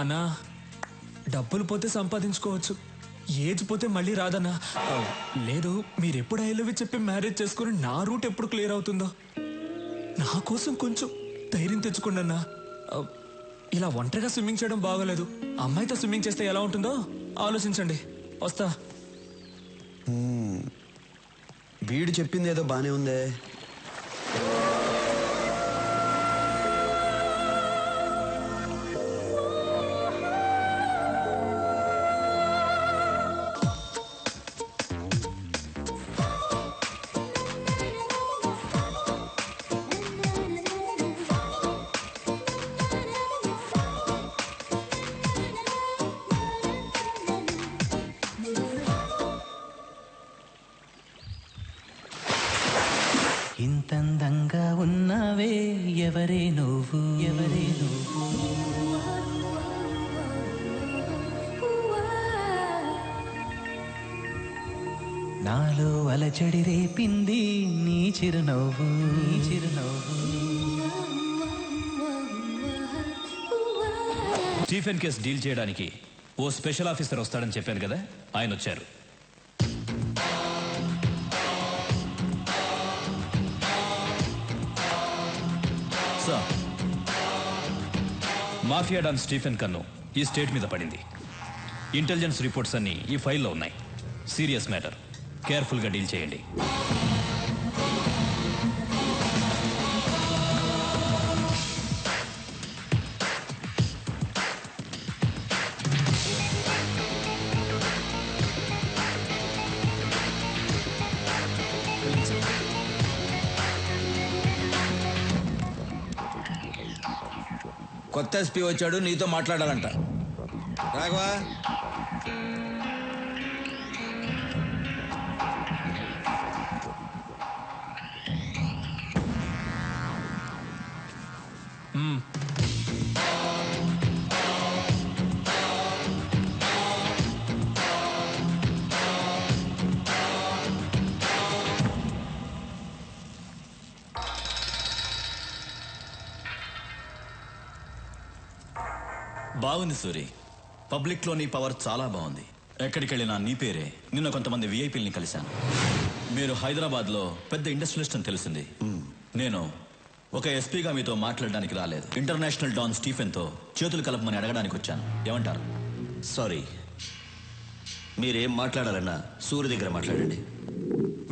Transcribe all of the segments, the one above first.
అన్నా, డబ్బులు పోతే సంపాదించుకోవచ్చు, ఏజ్ పోతే మళ్ళీ రాదన్నా. లేదు, మీరెప్పుడు ఐ లవ్ యూ చెప్పి మ్యారేజ్ చేసుకుని నా రూట్ ఎప్పుడు క్లియర్ అవుతుందో. నా కోసం కొంచెం ధైర్యం తెచ్చుకోండి అన్నా. ఇలా ఒంటరిగా స్విమ్మింగ్ చేయడం బాగోలేదు. అమ్మాయితో స్విమ్మింగ్ చేస్తే ఎలా ఉంటుందో ఆలోచించండి. వస్తా. వీడు చెప్పింది ఏదో బానే ఉందే. ఇంతందంగా ఉన్నావే, ఎవరే నువ్వు, ఎవరే నువ్వు? నాలో అలచడి రేపింది నీ చిరునవ్వు, నీ చిరునవ్వు. స్టీఫెన్ కేస్ డీల్ చేయడానికి ఓ స్పెషల్ ఆఫీసర్ వస్తాడని చెప్పాను కదా, ఆయన వచ్చారు. సార్, మాఫియా డాన్ స్టీఫెన్ కన్ను ఈ స్టేట్ మీద పడింది. ఇంటెలిజెన్స్ రిపోర్ట్స్ అన్నీ ఈ ఫైల్లో ఉన్నాయి. సీరియస్ మ్యాటర్, కేర్ఫుల్గా డీల్ చేయండి. కొత్త ఎస్పీ వచ్చాడు, నీతో మాట్లాడాలంట. రాఘవా, బాగుంది సూరి. పబ్లిక్లో నీ పవర్ చాలా బాగుంది. ఎక్కడికి వెళ్ళినా నీ పేరే. నిన్న కొంతమంది విఐపీలని కలిశాను. మీరు హైదరాబాద్లో పెద్ద ఇండస్ట్రియలిస్ట్ అని తెలిసింది. నేను ఒక ఎస్పీగా మీతో మాట్లాడడానికి రాలేదు. ఇంటర్నేషనల్ డాన్ స్టీఫెన్తో చేతులు కలపమని అడగడానికి వచ్చాను. ఏమంటారు? సారీ, మీరేం మాట్లాడాలన్నా సూర్య దగ్గర మాట్లాడండి.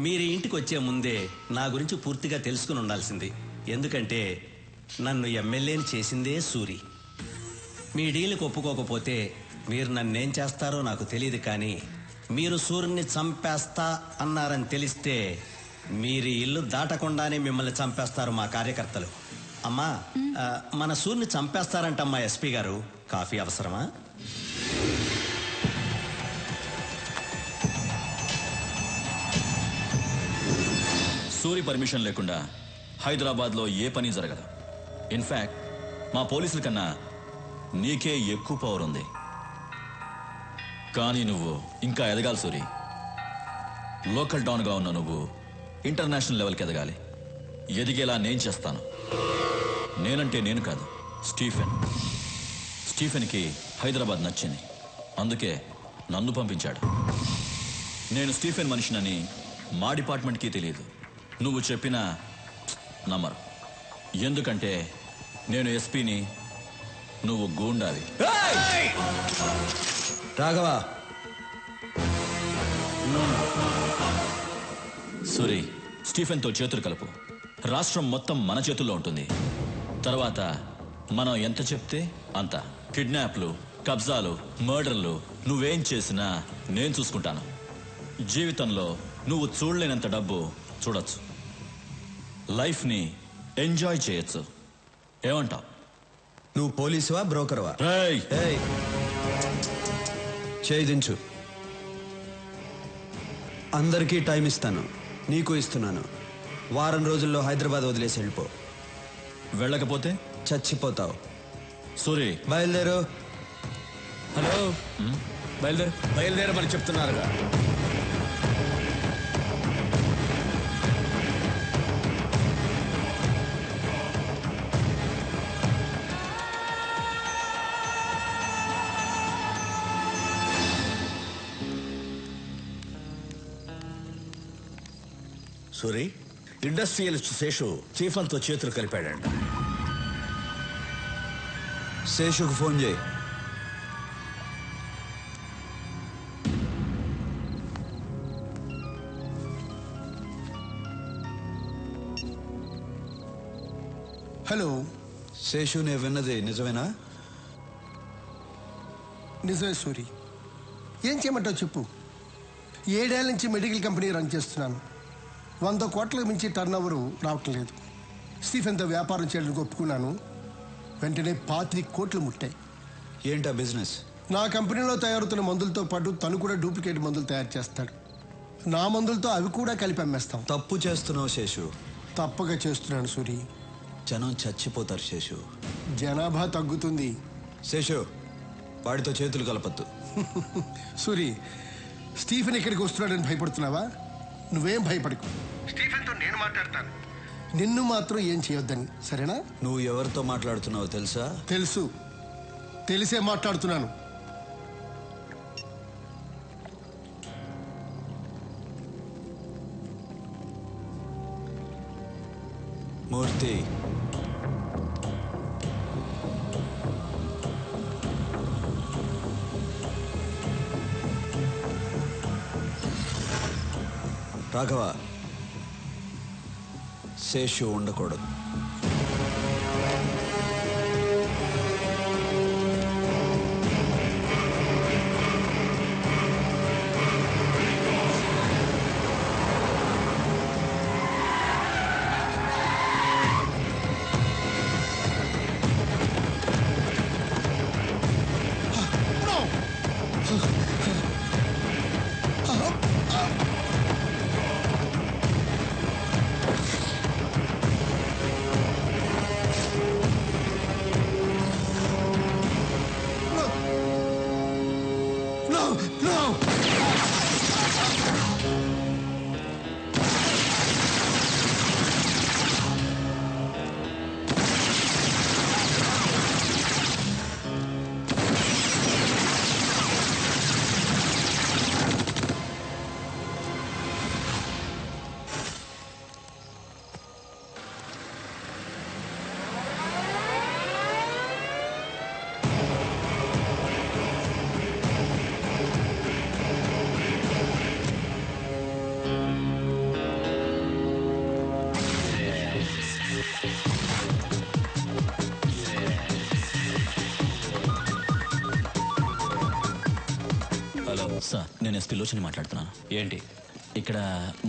మీరు ఇంటికి వచ్చే ముందే నా గురించి పూర్తిగా తెలుసుకుని ఉండాల్సింది. ఎందుకంటే నన్ను ఎమ్మెల్యేని చేసిందే సూరి. మీ డీల్కి ఒప్పుకోకపోతే మీరు నన్నేం చేస్తారో నాకు తెలియదు, కానీ మీరు సూర్యుని చంపేస్తా అన్నారని తెలిస్తే మీరు ఇల్లు దాటకుండానే మిమ్మల్ని చంపేస్తారు మా కార్యకర్తలు. అమ్మా, మన సూర్యుని చంపేస్తారంటమ్మా ఎస్పీ గారు. కాఫీ అవసరమా? సూరి పర్మిషన్ లేకుండా హైదరాబాద్లో ఏ పని జరగదు. ఇన్ఫ్యాక్ట్ మా పోలీసుల కన్నా నీకే ఎక్కువ పవర్ ఉంది. కానీ నువ్వు ఇంకా ఎదగాలి సూరి. లోకల్ డాన్గా ఉన్న నువ్వు ఇంటర్నేషనల్ లెవెల్కి ఎదగాలి. ఎదిగేలా నేను చేస్తాను. నేనంటే నేను కాదు, స్టీఫెన్. స్టీఫెన్కి హైదరాబాద్ నచ్చింది, అందుకే నన్ను పంపించాడు. నేను స్టీఫెన్ మనిషినని మా డిపార్ట్మెంట్కి తెలియదు. నువ్వు చెప్పినా నమ్మరు. ఎందుకంటే నేను ఎస్పీని, నువ్వు గూండావి. రాఘవా, సూరి, స్టీఫెన్తో చేతులు కలుపు. రాష్ట్రం మొత్తం మన చేతుల్లో ఉంటుంది. తర్వాత మనం ఎంత చెప్తే అంత. కిడ్నాప్లు, కబ్జాలు, మర్డర్లు నువ్వేం చేసినా నేను చూసుకుంటాను. జీవితంలో నువ్వు చూడలేనంత డబ్బు చూడొచ్చు. లైఫ్ని ఎంజాయ్ చేయొచ్చు. ఏమంటావు? నువ్వు పోలీసువా, బ్రోకర్వా? ఏయ్, చేయించు. అందరికీ టైం ఇస్తాను, నీకు ఇస్తున్నాను. వారం రోజుల్లో హైదరాబాద్ వదిలేసి వెళ్ళిపో. వెళ్ళకపోతే చచ్చిపోతావు. సూరి, బయలుదేరు. హలో, బయలుదేరమని చెప్తున్నారుగా. సూరి, ఇండస్ట్రియలిస్ట్ శేషు చీఫ్ అంతో చేతులు కలిపాడంట. శేషుకు ఫోన్ చేయి. హలో శేషు, నేను విన్నది నిజమేనా? నిజమే సూరి. ఏం చేయమంటావు చెప్పు. 7 ఏళ్ల నుంచి మెడికల్ కంపెనీ రన్ చేస్తున్నాను. 100 కోట్లకు మించి టర్న్ ఓవర్ రావటం లేదు. స్టీఫెన్తో వ్యాపారం చేయడానికి ఒప్పుకున్నాను. వెంటనే 25 కోట్లు ముట్టాయి. ఏంటా బిజినెస్? నా కంపెనీలో తయారవుతున్న మందులతో పాటు తను కూడా డూప్లికేట్ మందులు తయారు చేస్తాడు. నా మందులతో అవి కూడా కలిపి అమ్మేస్తాం. తప్పు చేస్తున్నావు శేషు. తప్పగా చేస్తున్నాను సూరి. జనం చచ్చిపోతారు శేషు. జనాభా తగ్గుతుంది. శేషు, వాడితో చేతులు కలపద్దు. సూరి, స్టీఫెన్ ఇక్కడికి వస్తున్నాడని భయపడుతున్నావా? నువ్వేం భయపడకు. స్టీఫెన్తో నేను మాట్లాడతాను. నిన్ను మాత్రం ఏం చేయొద్దని, సరేనా? నువ్వు ఎవరితో మాట్లాడుతున్నావో తెలుసా? తెలుసు. తెలిసే మాట్లాడుతున్నాను. మూర్తి, రాఘవ, శేషు ఉండకూడదు. సార్, నేను ఎస్పీ లోచని మాట్లాడుతున్నాను. ఏంటి? ఇక్కడ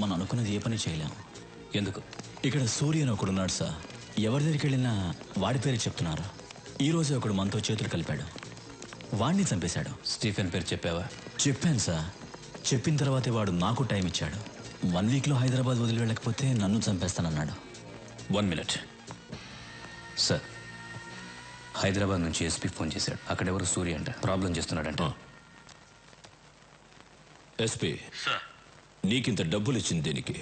మనం అనుకున్నది ఏ పని చేయలేము. ఎందుకు? ఇక్కడ సూర్య అని ఒకడున్నాడు సార్. ఎవరి దగ్గరికి వెళ్ళినా వాడి పేరు చెప్తున్నారు. ఈ రోజే ఒకడు మనతో చేతులు కలిపాడు. వాడిని చంపేశాడు. స్టీఫెన్ పేరు చెప్పావా? చెప్పాను సార్. చెప్పిన తర్వాతే వాడు నాకు టైం ఇచ్చాడు. 1 వీక్లో హైదరాబాద్ వదిలి వెళ్ళకపోతే నన్ను చంపేస్తానన్నాడు. 1 మినిట్ సార్. హైదరాబాద్ నుంచి ఎస్పీ ఫోన్ చేశాడు. అక్కడెవరు సూర్య అంట ప్రాబ్లం చేస్తున్నాడంట. ఎస్పీ, నీకింత డబ్బులు ఇచ్చింది దేనికి?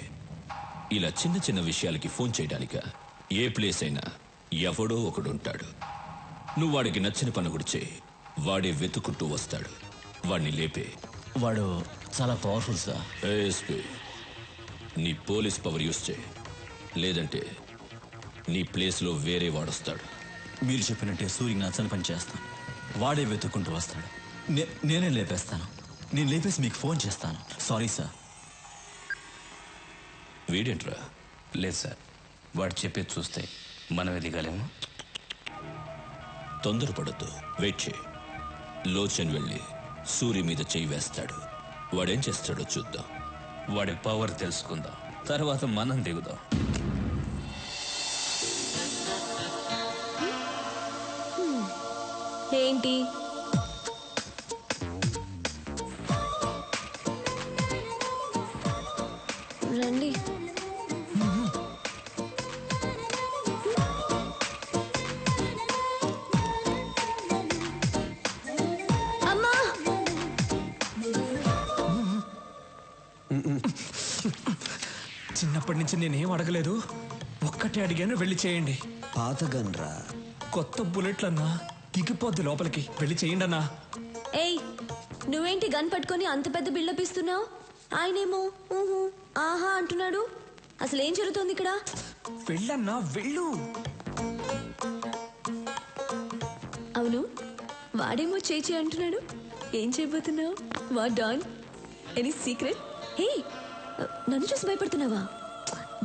ఇలా చిన్న చిన్న విషయాలకి ఫోన్ చేయడానిక? ఏ ప్లేస్ అయినా ఎవడో ఒకడుంటాడు. నువ్వు వాడికి నచ్చిన పని కూడా చేయి, వాడే వెతుకుంటూ వస్తాడు. వాడిని లేపే. వాడు చాలా పవర్ఫుల్ సార్. ఎస్పీ, నీ పోలీస్ పవర్ యూస్ చేయి, లేదంటే నీ ప్లేస్లో వేరే వాడొస్తాడు. మీరు చెప్పినట్టే సూర్యకి నచ్చని పని చేస్తాను. వాడే వెతుక్కుంటూ వస్తాడు. నేనే లేపేస్తాను. నేను లేపేసి మీకు ఫోన్ చేస్తాను. Sorry sir. వీడేంట్రా? లేదు సార్, వాడు చెప్పేది చూస్తే మనమే దిగాలేము. తొందరపడద్దు, వెయిట్ చేయి. లోచన్ వెళ్ళి సూర్య మీద చేయి వేస్తాడు. వాడేం చేస్తాడో చూద్దాం. వాడి పవర్ తెలుసుకుందాం, తర్వాత మనం దిగుదాం. ఏంటి? రండి. అమ్మా! చిన్నప్పటి నుంచి నేనేం అడగలేదు, ఒక్కటే అడిగాను, వెళ్ళి చేయండి. పాత గన్రా. కొత్త బుల్లెట్లన్నా దిగిపోద్ది లోపలికి, వెళ్ళి చేయండి అన్నా. ఏయ్, నువ్వేంటి గన్ పట్టుకొని అంత పెద్ద బిల్డప్ ఇస్తున్నావు? ఆయనేమో ఊహు ఆహా అంటున్నాడు. అసలు ఏం జరుగుతోంది ఇక్కడ? వెళ్ళన్నా వెళ్ళు. అవును, వాడేమో చేయి అంటున్నాడు. ఏం చేయబోతున్నావు? What Don? Any secret? Hey, నన్ను చూసి భయపడుతున్నావా?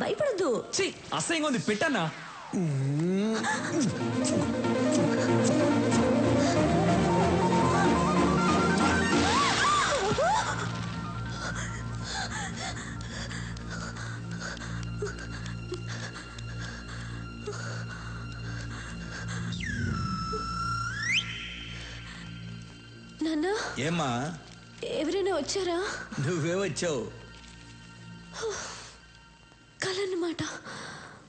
భయపడద్దు. అసహ్యంగా ఉంది, పెట్టన్నా. నాన్న, ఏమ్మా? ఎవరైనా వచ్చారా? నువ్వే వచ్చావు. కలన్నమాట,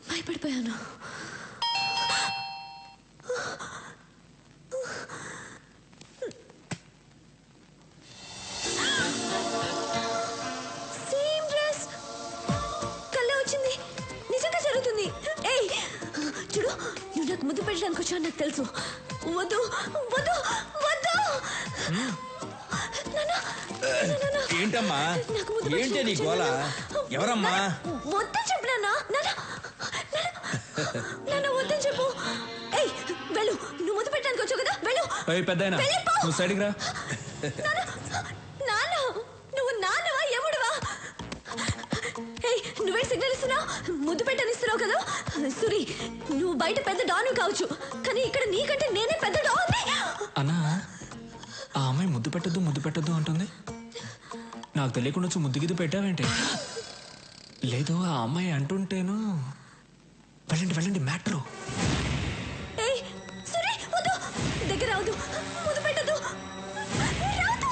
భయపడిపోయాను. సేమ్ డ్రెస్, కళ్ళ వచ్చింది. నిజంగా జరుగుతుంది. ఏయ్ చూడు, నువ్వు నాకు ముద్దు పెట్టడానికి వచ్చావు నాకు తెలుసు. వద్దు వద్దు వద్దు. ఏంటమ్మా? ఏంటి నీ గోల? ఎవరమ్మా? వద్దని చెప్పు నాన్న. నాన్న వద్దని చెప్పు. ఏయ్ వెళ్ళు, నువ్వు ముద్దు పెట్టడానికి వచ్చావు కదా, వెళ్ళు. పెద్దయినా నువ్వు సైడ్కి రా. నాన్న, నువ్వు నాన్నవా ఎముడువా? ఏయ్ నువ్వే సిగ్నల్ ఇస్తున్నావు, ముద్దు పెట్టని ఇస్తున్నావు కదా. సురి, నువ్వు బయట పెద్ద డాను కావచ్చు, కానీ ఇక్కడ నీకంటే నేనే పెద్ద డాన్. అన్నా, ఆ అమ్మాయి ముద్దు పెట్టద్దు అంటుంది. నాకు తెలియకుండా వచ్చి ముద్దు గిద్దు పెట్టావేంటి? లేదు, ఆ అమ్మాయి అంటుంటేను. వెళ్ళండి మ్యాట్రో. ఏయ్ సురి, వద్దు, దగ్గర రావద్దు, ముద్దు పెట్టద్దు, రావద్దు,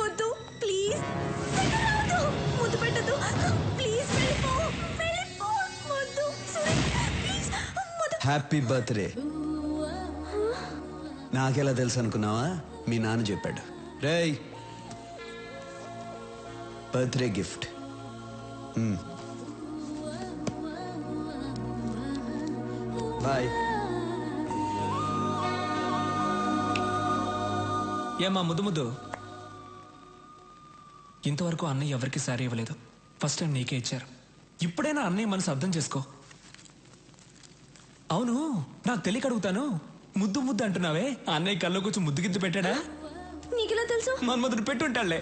వద్దు ప్లీజ్, దగ్గర రావద్దు, ముద్దు పెట్టద్దు ప్లీజ్, వెళ్ళిపో, వద్దు సురి ప్లీజ్. Happy birthday. నాకెలా తెలుసు అనుకున్నావా? మీ నాన్న చెప్పాడు. రేయ్, బర్త్డే గిఫ్ట్. బాయ్. ఏమ్మా ముద్దు? ఇంతవరకు అన్నయ్య ఎవరికి సారీ ఇవ్వలేదు. ఫస్ట్ టైం నీకే ఇచ్చారు. ఇప్పుడైనా అన్నయ్య మనసు అర్థం చేసుకో. అవును, నాకు తెలియక అడుగుతాను, ముద్దు అంటున్నావే, అన్నయ్య కల్లో కొంచెం ముద్దు గిద్దు పెట్టాడా? నీకెలా తెలుసు? మన్మధుడు పెట్టుంటాళ్లే.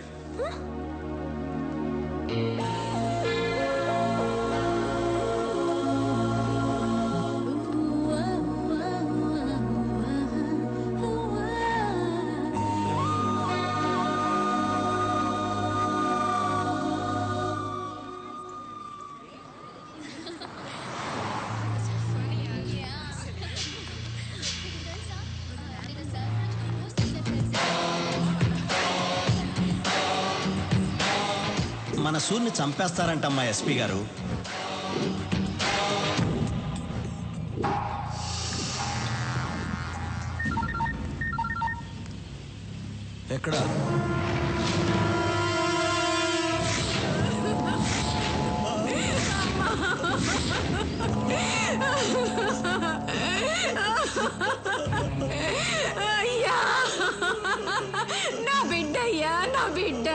మన సూర్ని చంపేస్తారంటమ్మా ఎస్పీ గారు. ఎక్కడ? అయ్యా, నా బిడ్డ అయ్యా, నా బిడ్డ.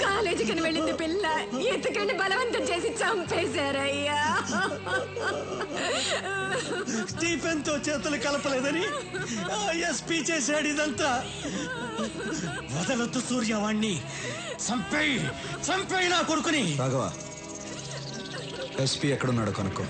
కాలేజీకి వెళ్ళింది పిల్ల, ఎత్తుకెళ్ళి బలవంతం చేసి చంపేశారయ్యా. స్టీఫెన్ తో చేతులు కలపలేదని ఎస్పీ చేశాడు ఇదంతా. వదలొద్దు సూర్యవాణ్ణి, చంపేయి నా కొడుకుని. రాఘవ, ఎస్పీ ఎక్కడున్నాడో కనుక్కో.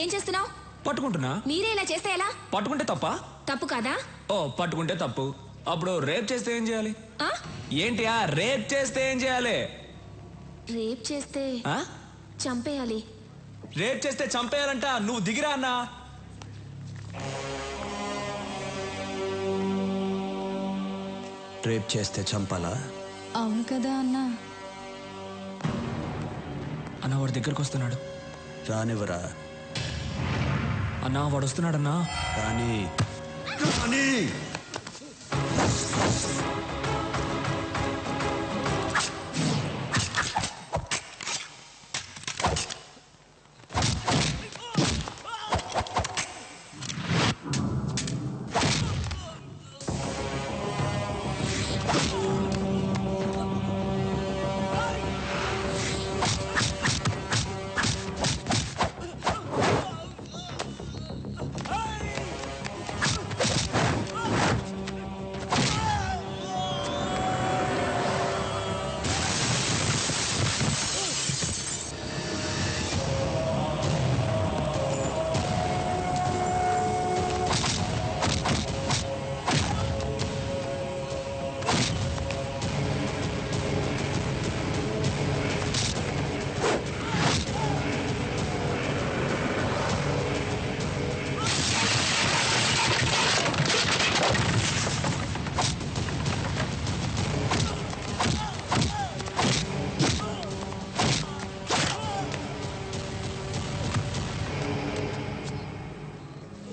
ఏం చేస్తున్నావు? పట్టుకుంటున్నా. మీరే ఇలా చేస్తే ఎలా? పట్టుకుంటే తప్ప? తప్పు కాదా? ఓ, పట్టుకుంటే తప్పు. అప్పుడు రేప్ చేస్తే ఏం చేయాలి? ఏంటి రేప్ చేస్తే ఏం చేయాలి? రేప్ చేస్తే చంపేయాలి. రేప్ చేస్తే చంపేయాలంట. నువ్వు దిగిరా అన్నా. రేప్ చేస్తే చంపాలా? అవును కదా అన్నా. అన్న వాడి దగ్గరకు వస్తున్నాడు. రానివ్వరా. అన్నా వాడు వస్తున్నాడన్నా. కానీ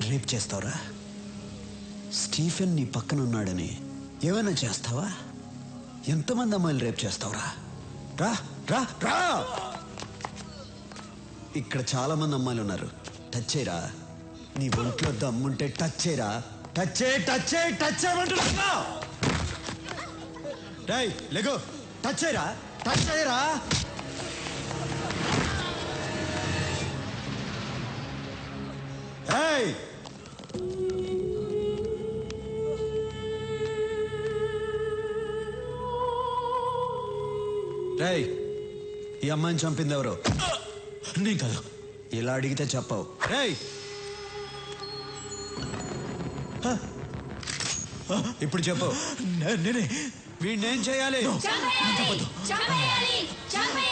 రేప్ చేస్తావురా? స్టీఫెన్ నీ పక్కన ఉన్నాడని ఏమైనా చేస్తావా? ఎంతమంది అమ్మాయిలు రేప్ చేస్తావురా? రా రా రా, ఇక్కడ చాలా మంది అమ్మాయిలు ఉన్నారు. టచ్ చేయరా, నీ ఒంట్లో దమ్ముంటే టచ్ చేయరా. టచ్ చేయి, టచ్ చేయి, టచ్ చేయమంటున్నా. రేయ్ లెగో, టచ్ చేయరా, టచ్ చేయరా. ఏయ్ రేయ్, ఈ అమ్మాయిని చంపింది ఎవరు? నేను కాదు. ఇలా అడిగితే చెప్పవు. రేయ్ ఇప్పుడు చెప్పు. నేనే. వీడినేం చేయాలి? చంపేయాలి! చంపేయాలి!